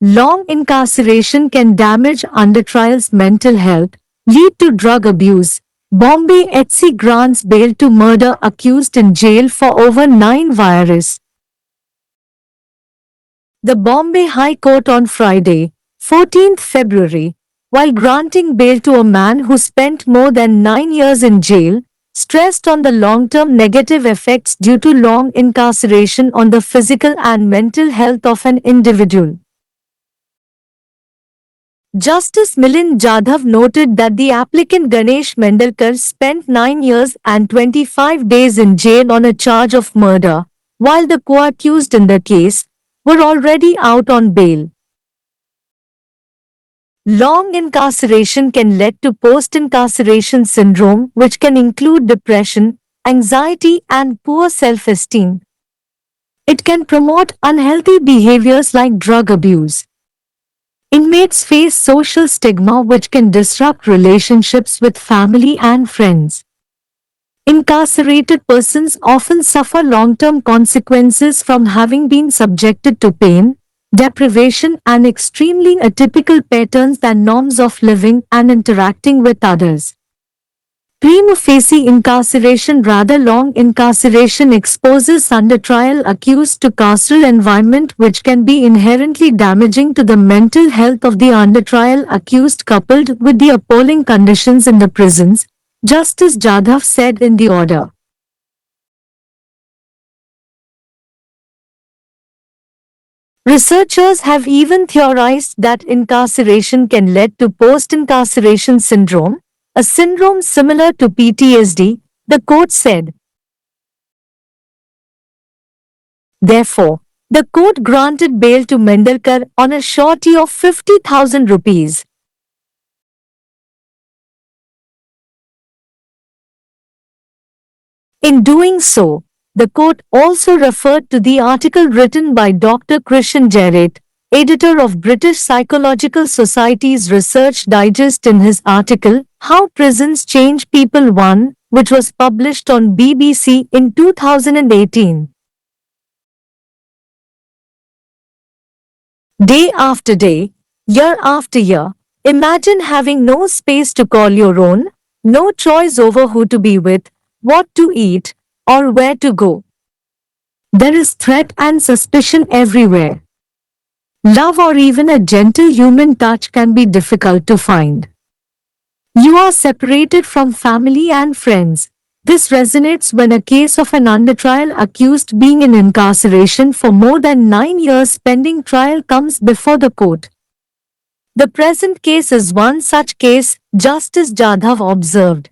Long incarceration can damage under trial's mental health, lead to drug abuse. Bombay HC grants bail to murder accused in jail for over 9 years. The Bombay High Court on Friday, 14th February, while granting bail to a man who spent more than 9 years in jail, stressed on the long-term negative effects due to long incarceration on the physical and mental health of an individual. Justice Milind Jadhav noted that the applicant Ganesh Mendelkar spent 9 years and 25 days in jail on a charge of murder, while the co-accused in the case were already out on bail. Long incarceration can lead to post-incarceration syndrome, which can include depression, anxiety, and poor self-esteem. It can promote unhealthy behaviors like drug abuse. Inmates face social stigma which can disrupt relationships with family and friends. Incarcerated persons often suffer long-term consequences from having been subjected to pain, deprivation and extremely atypical patterns and norms of living and interacting with others. Prima facie incarceration, rather long incarceration, exposes under trial accused to carceral environment which can be inherently damaging to the mental health of the under trial accused coupled with the appalling conditions in the prisons, Justice Jadhav said in the order. Researchers have even theorized that incarceration can lead to post-incarceration syndrome, a syndrome similar to PTSD, the court said. Therefore, the court granted bail to Mendelkar on a surety of 50,000 rupees. In doing so, the court also referred to the article written by Dr. Krishan Jarrett, editor of British Psychological Society's Research Digest, in his article, How Prisons Change People 1, which was published on BBC in 2018. Day after day, year after year, imagine having no space to call your own, no choice over who to be with, what to eat, or where to go. There is threat and suspicion everywhere. Love or even a gentle human touch can be difficult to find. You are separated from family and friends. This resonates when a case of an under trial accused being in incarceration for more than 9 years pending trial comes before the court. The present case is one such case, Justice Jadhav observed.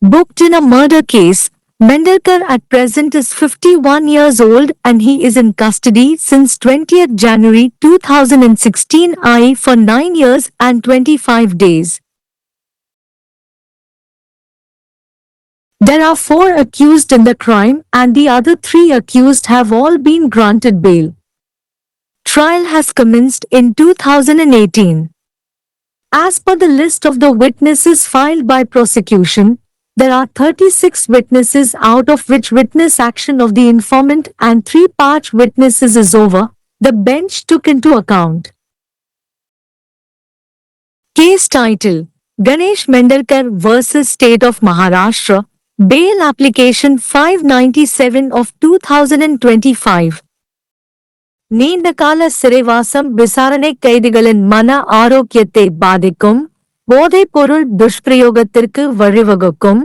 Booked in a murder case, Mendelkar at present is 51 years old and he is in custody since 20th January 2016, i.e. for 9 years and 25 days. There are 4 accused in the crime and the other 3 accused have all been granted bail. Trial has commenced in 2018. As per the list of the witnesses filed by prosecution, there are 36 witnesses, out of which witness action of the informant and 3 parch witnesses is over, the bench took into account. Case title: Ganesh Mendelkar vs. State of Maharashtra, Bail Application 597 of 2025. நீண்டகால சிறைவாசம் விசாரணை கைதிகளின் மன ஆரோக்கியத்தை பாதிக்கும், போதைப்பொருள் துஷ்பிரயோகத்திற்கு வழிவகுக்கும்,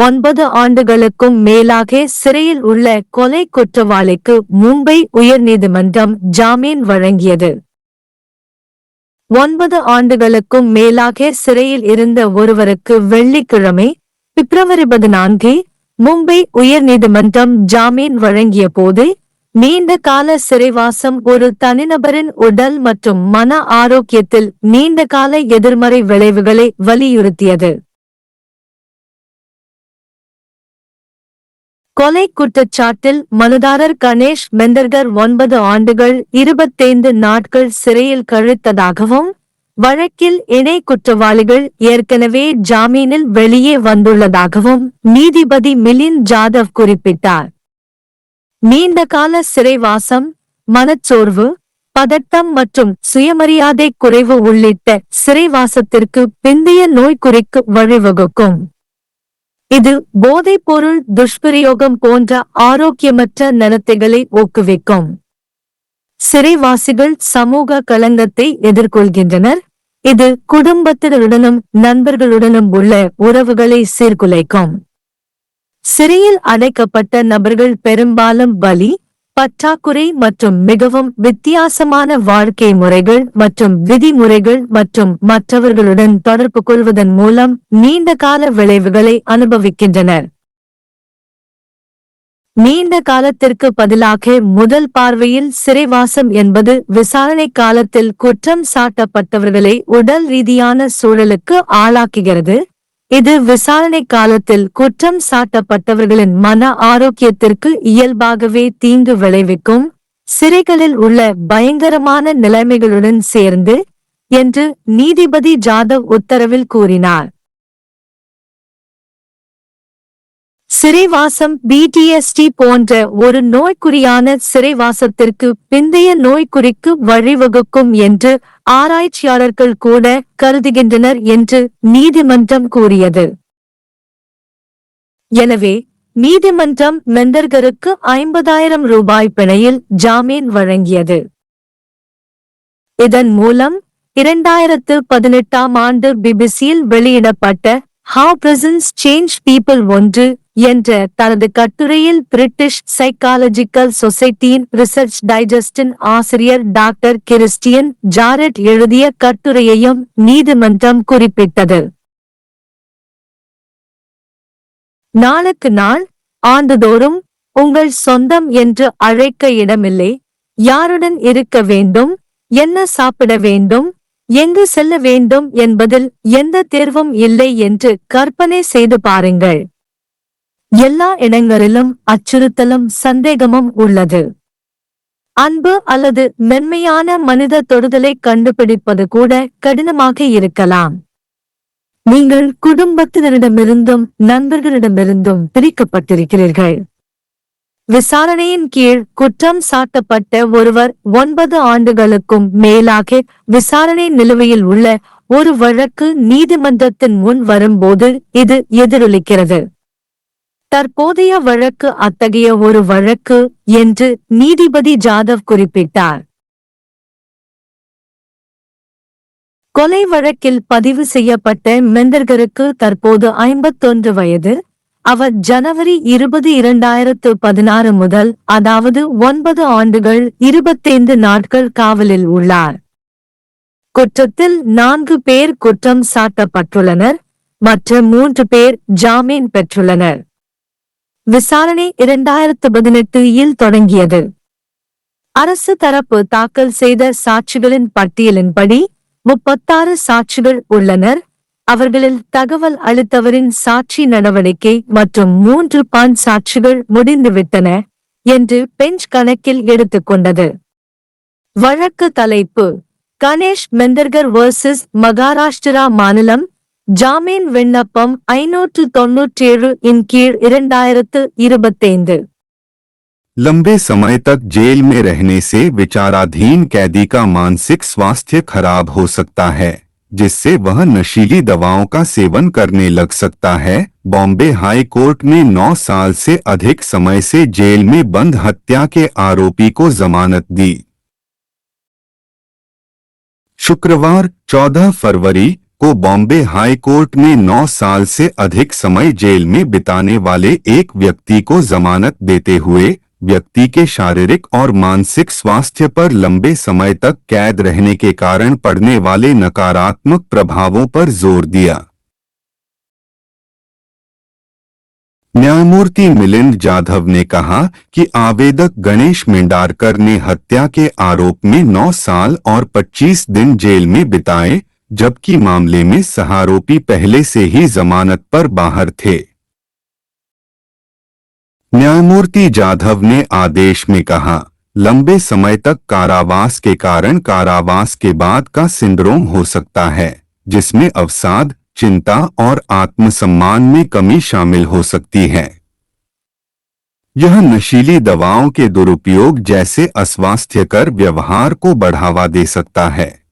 9 ஆண்டுகளுக்கும் மேலாக சிறையில் உள்ள கொலை குற்றவாளிக்கு மும்பை உயர்நீதிமன்றம் ஜாமீன் வழங்கியது. 9 ஆண்டுகளுக்கும் மேலாக சிறையில் இருந்த ஒருவருக்கு வெள்ளிக்கிழமை, பிப்ரவரி 14 மும்பை உயர்நீதிமன்றம் ஜாமீன் வழங்கிய போது, நீண்ட கால சிறைவாசம் ஒரு தனிநபரின் உடல் மற்றும் மன ஆரோக்கியத்தில் நீண்டகால எதிர்மறை விளைவுகளை வலியுறுத்தியது. கொலை குற்றச்சாட்டில் மனுதாரர் கணேஷ் மெந்தர்கர் 9 ஆண்டுகள் 25 நாட்கள் சிறையில் கழித்ததாகவும், வழக்கில் இணை குற்றவாளிகள் ஏற்கனவே ஜாமீனில் வெளியே வந்துள்ளதாகவும் நீதிபதி மிலிந்த் ஜாதவ் குறிப்பிட்டார். நீண்டகால சிறைவாசம், மனச்சோர்வு, பதட்டம் மற்றும் சுயமரியாதை குறைவு உள்ளிட்ட சிறைவாசத்திற்கு பிந்தைய நோய்க்குறிக்கு வழிவகுக்கும். இது போதைப்பொருள் துஷ்பிரயோகம் போன்ற ஆரோக்கியமற்ற நடத்தைகளை ஊக்குவிக்கும். சிறைவாசிகள் சமூக களங்கத்தை எதிர்கொள்கின்றனர். இது குடும்பத்தினருடனும் நண்பர்களுடனும் உள்ள உறவுகளை சீர்குலைக்கும். சிறையில் அடைக்கப்பட்ட நபர்கள் பெரும்பாலும் வலி, பற்றாக்குறை மற்றும் மிகவும் வித்தியாசமான வாழ்க்கை முறைகள் மற்றும் விதிமுறைகள் மற்றும் மற்றவர்களுடன் தொடர்பு கொள்வதன் மூலம் நீண்டகால விளைவுகளை அனுபவிக்கின்றனர். நீண்ட காலத்திற்கு பதிலாக முதல் பார்வையில் சிறைவாசம் என்பது விசாரணை காலத்தில் குற்றம் சாட்டப்பட்டவர்களை உடல் ரீதியான சூழலுக்கு ஆளாக்குகிறது. இது விசாரணை காலத்தில் குற்றம் சாட்டப்பட்டவர்களின் மன ஆரோக்கியத்திற்கு இயல்பாகவே தீங்கு விளைவிக்கும். சிறைகளில் உள்ள பயங்கரமான நிலைமைகளுடன் சேர்ந்து என்று நீதிபதி ஜாதவ் உத்தரவில் கூறினார். சிறைவாசம் PTSD போன்ற ஒரு நோய்க்குறியான சிறைவாசத்திற்கு பிந்தைய நோய்க்குறிக்கு வழிவகுக்கும் என்று ஆராய்ச்சியாளர்கள் கூட கருதுகின்றனர் என்று நீதிமன்றம் கூறியது. எனவே நீதிமன்றம் மெண்டர்கருக்கு 50,000 ரூபாய் பிணையில் ஜாமீன் வழங்கியது. இதன் மூலம் 2018ஆம் ஆண்டு பிபிசியில் வெளியிடப்பட்ட How Prisons Change People 1 என்ற தனது கட்டுரையில் பிரிட்டிஷ் சைக்காலஜிக்கல் சொசைட்டியின் ரிசர்ச் டைஜஸ்டின் ஆசிரியர் டாக்டர் கிறிஸ்டியன் ஜாரெட் எழுதிய கட்டுரையையும் நீதிமன்றம் குறிப்பிட்டது. நாளுக்கு நாள், ஆண்டுதோறும் உங்கள் சொந்தம் என்று அழைக்க இடமில்லை. யாருடன் இருக்க வேண்டும், என்ன சாப்பிட வேண்டும், எங்கு செல்ல வேண்டும் என்பதில் எந்த தேர்வும் இல்லை என்று கற்பனை செய்து பாருங்கள். எல்லா இடங்களிலும் அச்சுறுத்தலும் சந்தேகமும் உள்ளது. அன்பு அல்லது மென்மையான மனித தொடுதலை கண்டுபிடிப்பது கூட கடினமாக இருக்கலாம். நீங்கள் குடும்பத்தினரிடமிருந்தும் நண்பர்களிடமிருந்தும் பிரிக்கப்பட்டிருக்கிறீர்கள். விசாரணையின் கீழ் குற்றம் சாட்டப்பட்ட ஒருவர் 9 ஆண்டுகளுக்கும் மேலாக விசாரணை நிலுவையில் உள்ள ஒரு வழக்கு நீதிமன்றத்தின் முன் வரும்போது இது எதிரொலிக்கிறது. தற்போதைய வழக்கு அத்தகைய ஒரு வழக்கு என்று நீதிபதி ஜாதவ் குறிப்பிட்டார். கொலை வழக்கில் பதிவு செய்யப்பட்ட மெண்டர்கருக்கு தற்போது 51 வயது. அவர் ஜனவரி 20, 2016 முதல், அதாவது 9 ஆண்டுகள் 25 நாட்கள் காவலில் உள்ளார். குற்றத்தில் 4 பேர் குற்றம் சாட்டப்பட்டுள்ளனர், மற்ற 3 பேர் ஜாமீன் பெற்றுள்ளனர். விசாரணை 2018இல் தொடங்கியது. அரசு தரப்பு தாக்கல் செய்த சாட்சிகளின் பட்டியலின்படி 36 சாட்சிகள் உள்ளனர். அவர்களில் தகவல் அளித்தவரின் சாட்சி நடவடிக்கை மற்றும் 3 பான் சாட்சிகள் முடிந்துவிட்டன என்று பெஞ்ச் கணக்கில் எடுத்துக்கொண்டது. வழக்கு தலைப்பு: கணேஷ் மெண்டர்கர் வர்சஸ் மகாராஷ்டிரா மாநிலம். ஜாமீன் விண்ணப்பம் 597 இன் கீழ் 2025। लंबे समय तक जेल में रहने से विचाराधीन कैदी का मानसिक स्वास्थ्य खराब हो सकता है, जिससे वह नशीली दवाओं का सेवन करने लग सकता है। बॉम्बे हाई कोर्ट ने 9 साल से अधिक समय से जेल में बंद हत्या के आरोपी को जमानत दी। शुक्रवार 14 फरवरी को बॉम्बे हाई कोर्ट ने 9 साल से अधिक समय जेल में बिताने वाले एक व्यक्ति को जमानत देते हुए व्यक्ति के शारीरिक और मानसिक स्वास्थ्य पर लंबे समय तक कैद रहने के कारण पड़ने वाले नकारात्मक प्रभावों पर जोर दिया। न्यायमूर्ति मिलिंद जाधव ने कहा कि आवेदक गणेश मेंडारकर ने हत्या के आरोप में 9 साल और 25 दिन जेल में बिताए, जबकि मामले में सहारोपी पहले से ही जमानत पर बाहर थे। न्यायमूर्ति जाधव ने आदेश में कहा, लंबे समय तक कारावास के कारण कारावास के बाद का सिंड्रोम हो सकता है, जिसमें अवसाद, चिंता और आत्मसम्मान में कमी शामिल हो सकती है। यह नशीली दवाओं के दुरुपयोग जैसे अस्वास्थ्यकर व्यवहार को बढ़ावा दे सकता है।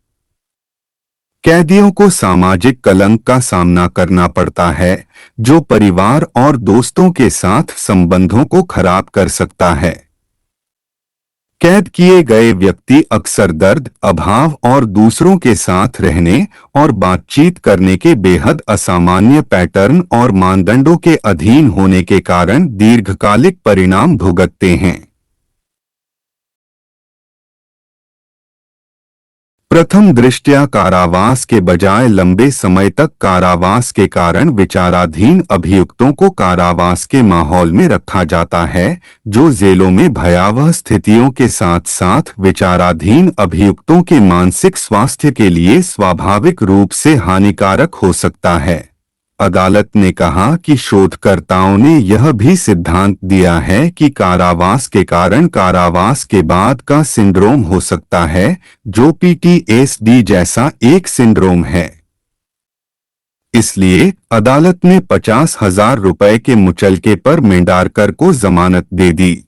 कैदियों को सामाजिक कलंक का सामना करना पड़ता है, जो परिवार और दोस्तों के साथ संबंधों को खराब कर सकता है। कैद किए गए व्यक्ति अक्सर दर्द, अभाव और दूसरों के साथ रहने और बातचीत करने के बेहद असामान्य पैटर्न और मानदंडों के अधीन होने के कारण दीर्घकालिक परिणाम भुगतते हैं। प्रथम दृष्टया कारावास के बजाय लंबे समय तक कारावास के कारण विचाराधीन अभियुक्तों को कारावास के माहौल में रखा जाता है, जो जेलों में भयावह स्थितियों के साथ साथ विचाराधीन अभियुक्तों के मानसिक स्वास्थ्य के लिए स्वाभाविक रूप से हानिकारक हो सकता है। अदालत ने कहा कि शोधकर्ताओं ने यह भी सिद्धांत दिया है कि कारावास के कारण कारावास के बाद का सिंड्रोम हो सकता है, जो PTSD जैसा एक सिंड्रोम है। इसलिए अदालत ने 50,000 रुपए के मुचलके पर मेंडारकर को जमानत दे दी।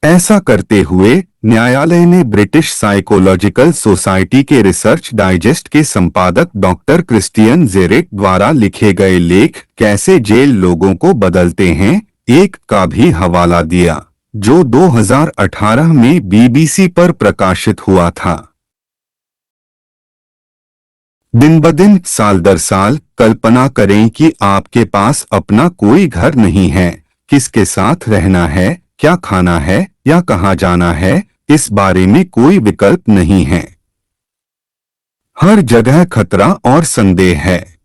ऐसा करते हुए न्यायालय ने ब्रिटिश साइकोलॉजिकल सोसाइटी के रिसर्च डाइजेस्ट के संपादक डॉक्टर क्रिस्टियन जेरेट द्वारा लिखे गए लेख कैसे जेल लोगों को बदलते हैं एक का भी हवाला दिया, जो 2018 में BBC पर प्रकाशित हुआ था। दिन ब दिन, साल दर साल, कल्पना करें कि आपके पास अपना कोई घर नहीं है। किसके साथ रहना है, क्या खाना है या कहाँ जाना है, इस बारे में कोई विकल्प नहीं है। हर जगह खतरा और संदेह है।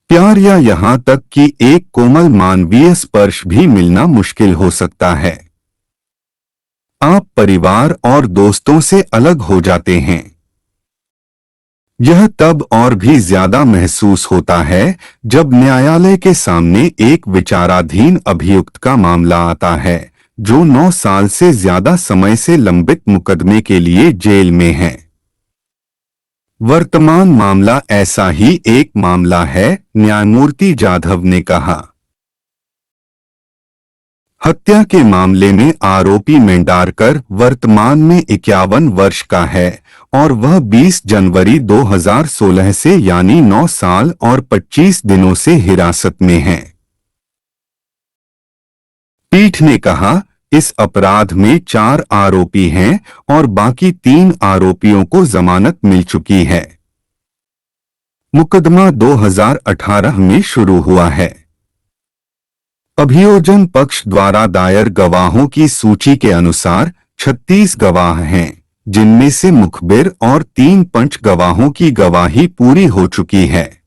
प्यार या यहाँ तक कि एक कोमल मानवीय स्पर्श भी मिलना मुश्किल हो सकता है। आप परिवार और दोस्तों से अलग हो जाते हैं। यह तब और भी ज्यादा महसूस होता है जब न्यायालय के सामने एक विचाराधीन अभियुक्त का मामला आता है, जो 9 साल से ज्यादा समय से लंबित मुकदमे के लिए जेल में है। वर्तमान मामला ऐसा ही एक मामला है, न्यायमूर्ति जाधव ने कहा। हत्या के मामले में आरोपी मेंडारकर वर्तमान में 51 वर्ष का है और वह 20 जनवरी 2016 से यानी 9 साल और 25 दिनों से हिरासत में है। पीठ ने कहा, इस अपराध में 4 आरोपी हैं और बाकी 3 आरोपियों को जमानत मिल चुकी है। मुकदमा 2018 में शुरू हुआ है। अभियोजन पक्ष द्वारा दायर गवाहों की सूची के अनुसार 36 गवाह हैं, जिनमें से मुखबिर और 3 पंच गवाहों की गवाही पूरी हो चुकी है।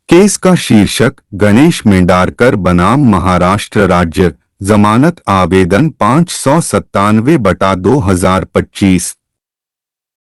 केस का शीर्षक गणेश मेंडारकर बनाम महाराष्ट्र राज्य, जमानत आवेदन 597/2025।